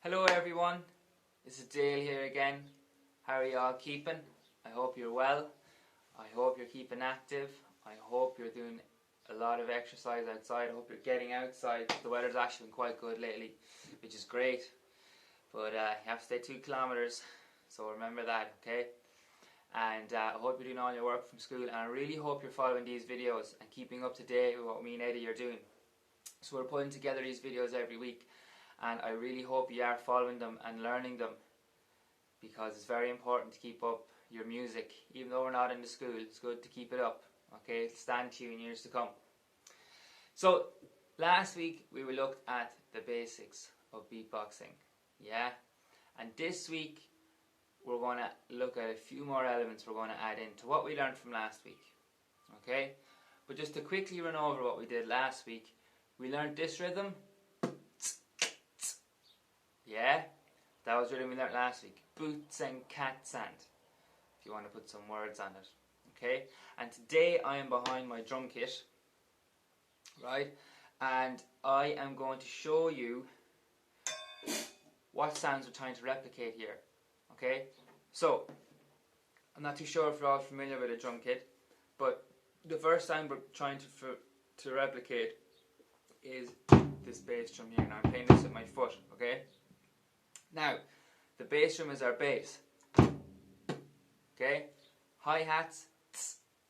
Hello everyone, this is Dale here again. How are you all keeping? I hope you're well. I hope you're keeping active. I hope you're doing a lot of exercise outside. I hope you're getting outside. The weather's actually been quite good lately, which is great. But you have to stay 2 kilometers, so remember that, okay? And I hope you're doing all your work from school, and I really hope you're following these videos and keeping up to date with what me and Eddie are doing. So we're putting together these videos every week, and I really hope you are following them and learning them, because it's very important to keep up your music. Even though we're not in the school, it's good to keep it up, okay? It'll stand to you in years to come. So last week we looked at the basics of beatboxing, yeah? And this week we're going to look at a few more elements we're going to add into what we learned from last week, okay? But just to quickly run over what we did last week, we learned this rhythm. Yeah, that was the rhythm we learned last week. Boots and cats and, if you want to put some words on it, okay? And today I am behind my drum kit, right? And I am going to show you what sounds we're trying to replicate here, okay? So, I'm not too sure if you're all familiar with a drum kit, but the first sound we're trying to replicate is this bass drum here. Now I'm playing this with my foot, okay? Now, the bass drum is our bass, okay? Hi-hats,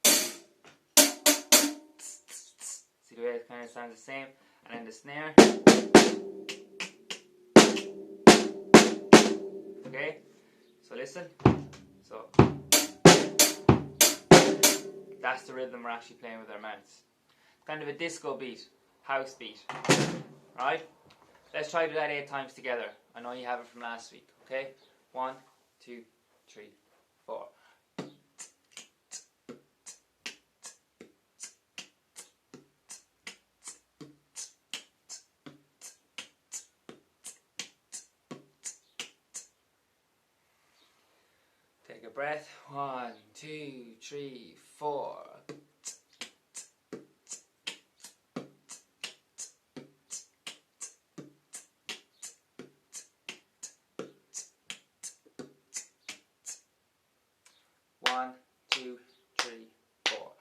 see the way it kind of sounds the same, and then the snare, okay? So listen, so that's the rhythm we're actually playing with our mouths. It's kind of a disco beat, house beat, right? Let's try to do that 8 times together. I know you have it from last week, okay? 1, 2, 3, 4. Take a breath. 1, 2, 3, 4. 1, 2, 3, 4.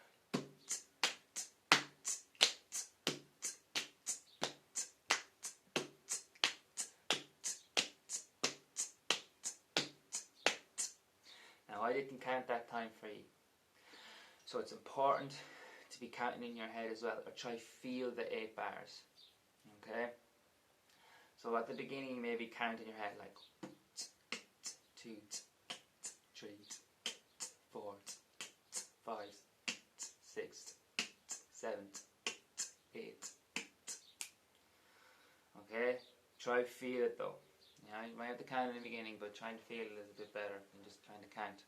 Now I didn't count that time for you, so it's important to be counting in your head as well, or try feel the 8 bars, okay? So at the beginning maybe count in your head like 2, 3, 4, 5, 6, 7, 8. Okay? Try to feel it though. Yeah, you might have to count in the beginning, but try and feel it a little bit better than just trying to count.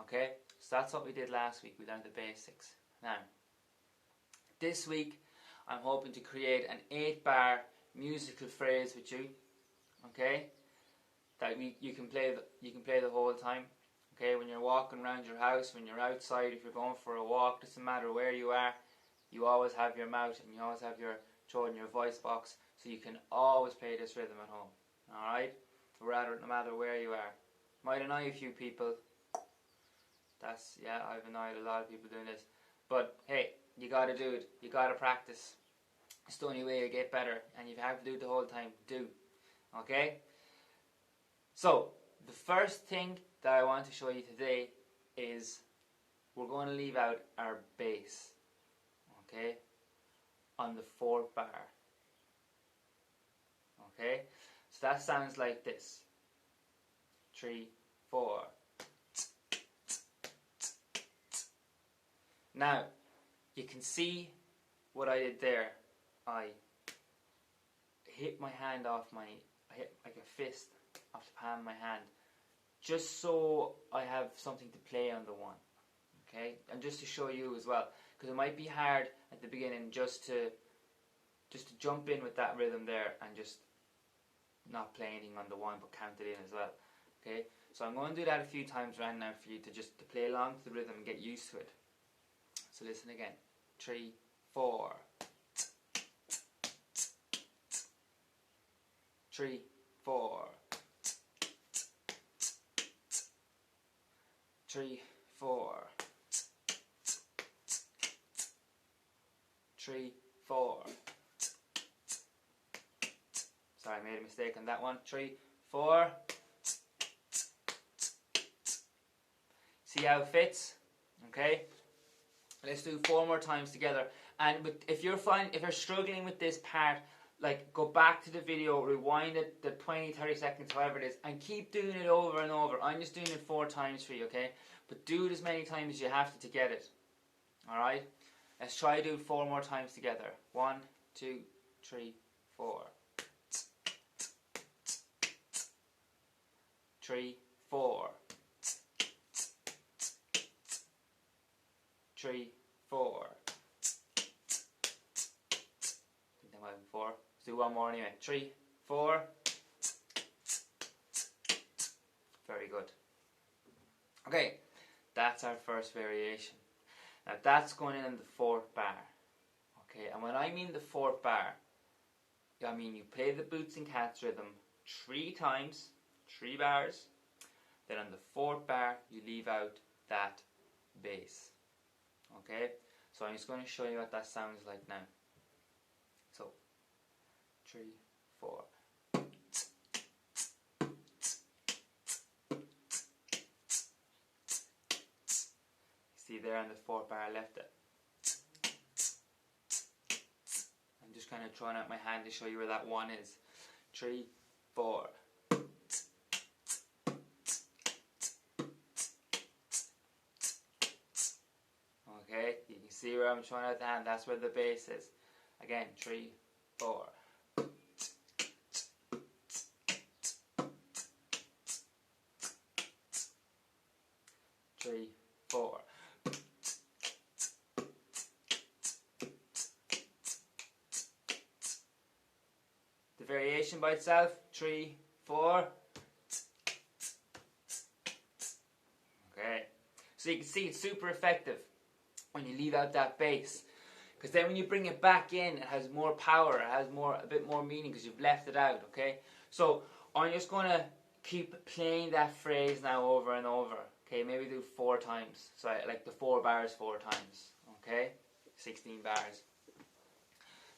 Okay? So that's what we did last week. We learned the basics. Now, this week I'm hoping to create an 8-bar musical phrase with you. Okay? That you can play the whole time. Okay, when you're walking around your house, when you're outside, if you're going for a walk, doesn't matter where you are, you always have your mouth and you always have your throat in your voice box, so you can always play this rhythm at home. Alright? No matter where you are. Might annoy a few people. I've annoyed a lot of people doing this. But hey, you gotta do it. You gotta practice. It's the only way you get better, and you have to do it the whole time. Do. Okay? So, the first thing that I want to show you today is we're going to leave out our bass, okay, on the 4th bar, okay? So that sounds like this. 3, 4. Now, you can see what I did there. I hit my hand off I hit like a fist off the palm of my hand, just so I have something to play on the 1, okay? And just to show you as well, because it might be hard at the beginning just to jump in with that rhythm there and just not play anything on the 1 but count it in as well, okay? So I'm going to do that a few times right now for you to play along to the rhythm and get used to it. So listen again. 3, 4. 3, 4. 3, 4. Sorry, I made a mistake on that one. 3, 4. See how it fits? Okay. Let's do 4 more times together. And if you're struggling with this part, like, go back to the video, rewind it the 20, 30 seconds, however it is, and keep doing it over and over. I'm just doing it 4 times for you, okay? But do it as many times as you have to get it. Alright? Let's try to do 4 more times together. 1, 2, 3, 4. 3, 4. 3, 4. I think that might be 4. Let's do one more anyway. 3, 4. Very good. Okay, that's our first variation. Now that's going in the 4th bar. Okay, and when I mean the 4th bar, I mean you play the Boots and Cats rhythm 3 times, 3 bars. Then on the 4th bar, you leave out that bass. Okay, so I'm just going to show you what that sounds like now. So, 3, 4. See there on the 4th bar I left it. I'm just kind of throwing out my hand to show you where that 1 is. 3, 4. Okay, you can see where I'm throwing out the hand, that's where the bass is. Again, 3, 4. Three, 4. The variation by itself, 3, 4. Okay, so you can see it's super effective when you leave out that bass, because then when you bring it back in, it has more power, it has a bit more meaning because you've left it out. Okay, so I'm just going to keep playing that phrase now over and over. Okay, maybe do 4 times. So like the 4 bars 4 times. Okay, 16 bars.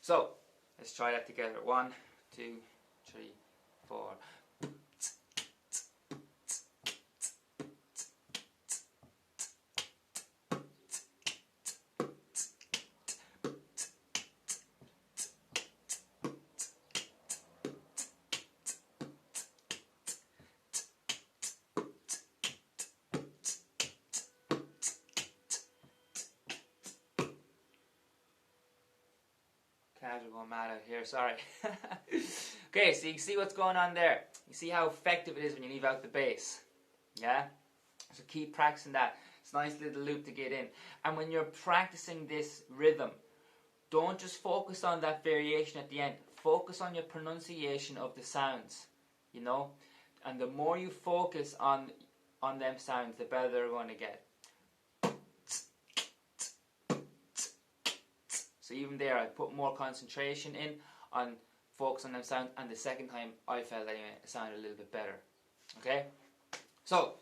So let's try that together. 1, 2, 3, 4. Casual going mad out here, sorry. Okay, so you can see what's going on there. You see how effective it is when you leave out the bass. Yeah? So keep practicing that. It's a nice little loop to get in. And when you're practicing this rhythm, don't just focus on that variation at the end. Focus on your pronunciation of the sounds. You know? And the more you focus on them sounds, the better they're going to get. So even there, I put more concentration in on focus on them sounds, and the second time I felt anyway, it sounded a little bit better. Okay? So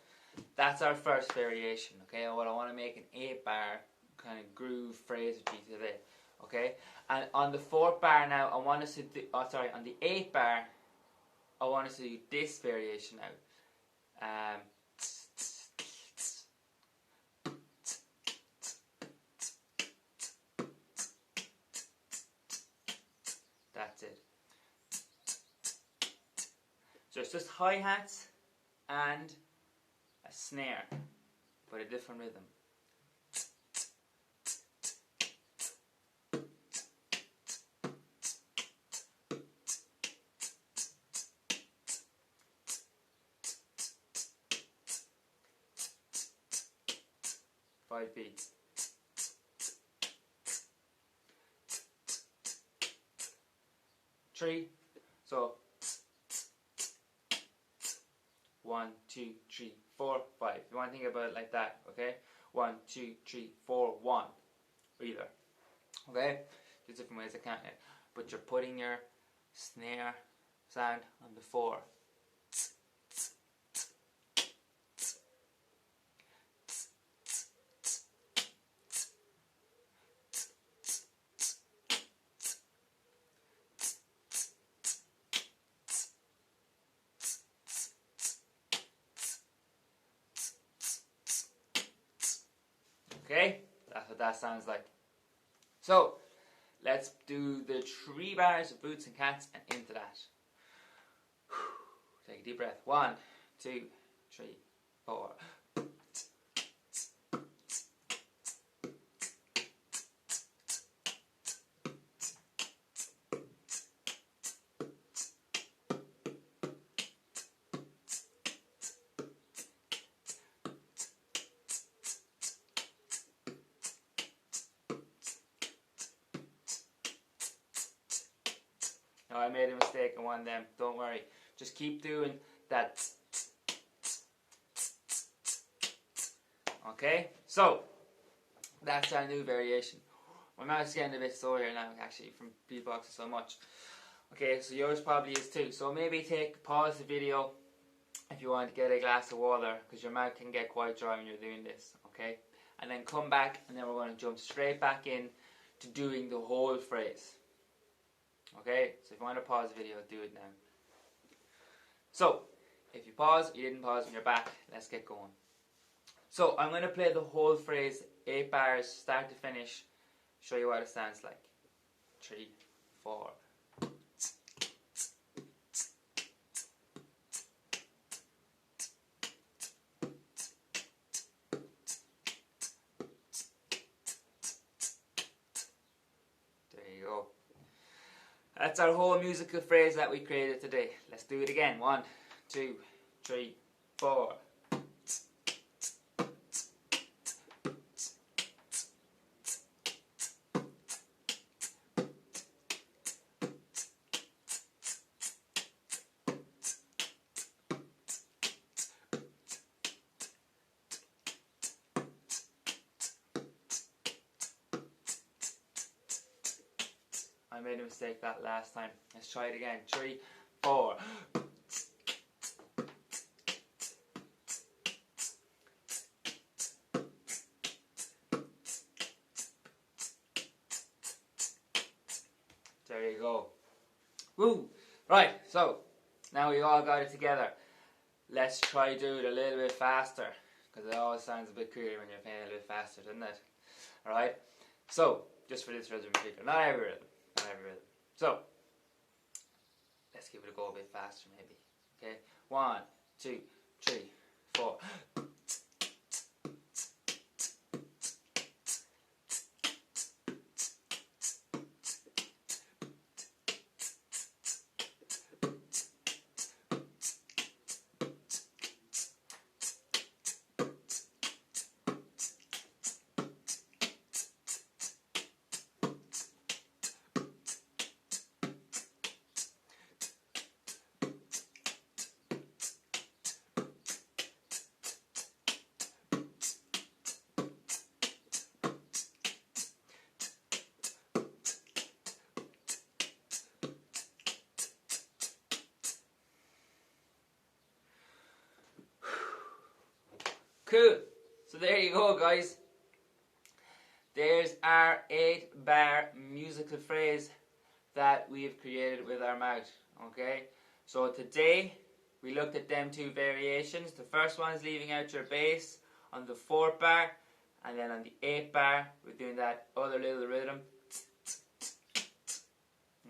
that's our first variation. Okay, and what I want to make an 8-bar kind of groove phrase with you today. Okay? And on the 4th bar now, I want us to do, on the 8th bar, I want us to do this variation now. That's it. So it's just hi-hats and a snare, but a different rhythm. Five beats. Three. So 1, 2, 3, 4, 5. You want to think about it like that, okay? 1, 2, 3, 4, 1. Either. Okay? There's different ways of counting it. But you're putting your snare sound on the 4. that sounds like. So, let's do the 3 bars of Boots and Cats and into that. Take a deep breath. 1, 2, 3, 4. Now I made a mistake on one of them, don't worry. Just keep doing that. Okay, so that's our new variation. My mouth's getting a bit sore here now, actually, from beatboxing so much. Okay, so yours probably is too. So maybe pause the video if you want to get a glass of water, because your mouth can get quite dry when you're doing this. Okay, and then come back, and then we're going to jump straight back in to doing the whole phrase. Okay, so if you want to pause the video, do it now. So, if you pause, you didn't pause when you're back, let's get going. So, I'm going to play the whole phrase, 8 bars, start to finish, show you what it sounds like. 3, 4. There you go. That's our whole musical phrase that we created today. Let's do it again. 1, 2, 3, 4. I made a mistake that last time. Let's try it again. 3, 4. There you go. Woo! Right, so now we all got it together. Let's try do it a little bit faster, because it always sounds a bit cooler when you're playing a little bit faster, doesn't it? Alright? So, just for this rhythm in particular. Not every rhythm. Not every rhythm. So, let's give it a go a bit faster maybe. Okay? 1, 2, 3, 4. Cool. So there you go, guys. There's our 8-bar musical phrase that we've created with our mouth. Okay? So today we looked at them 2 variations. The first one is leaving out your bass on the 4th bar, and then on the 8th bar we're doing that other little rhythm.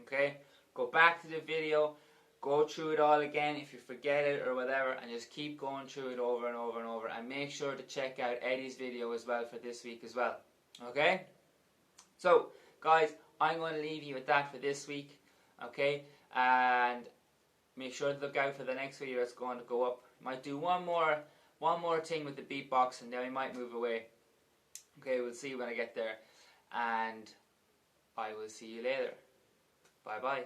Okay? Go back to the video. Go through it all again if you forget it or whatever, and just keep going through it over and over and over, and make sure to check out Eddie's video as well for this week as well. Okay? So, guys, I'm going to leave you with that for this week. Okay? And make sure to look out for the next video that's going to go up. Might do one more thing with the beatbox, and then we might move away. Okay, we'll see when I get there. And I will see you later. Bye bye.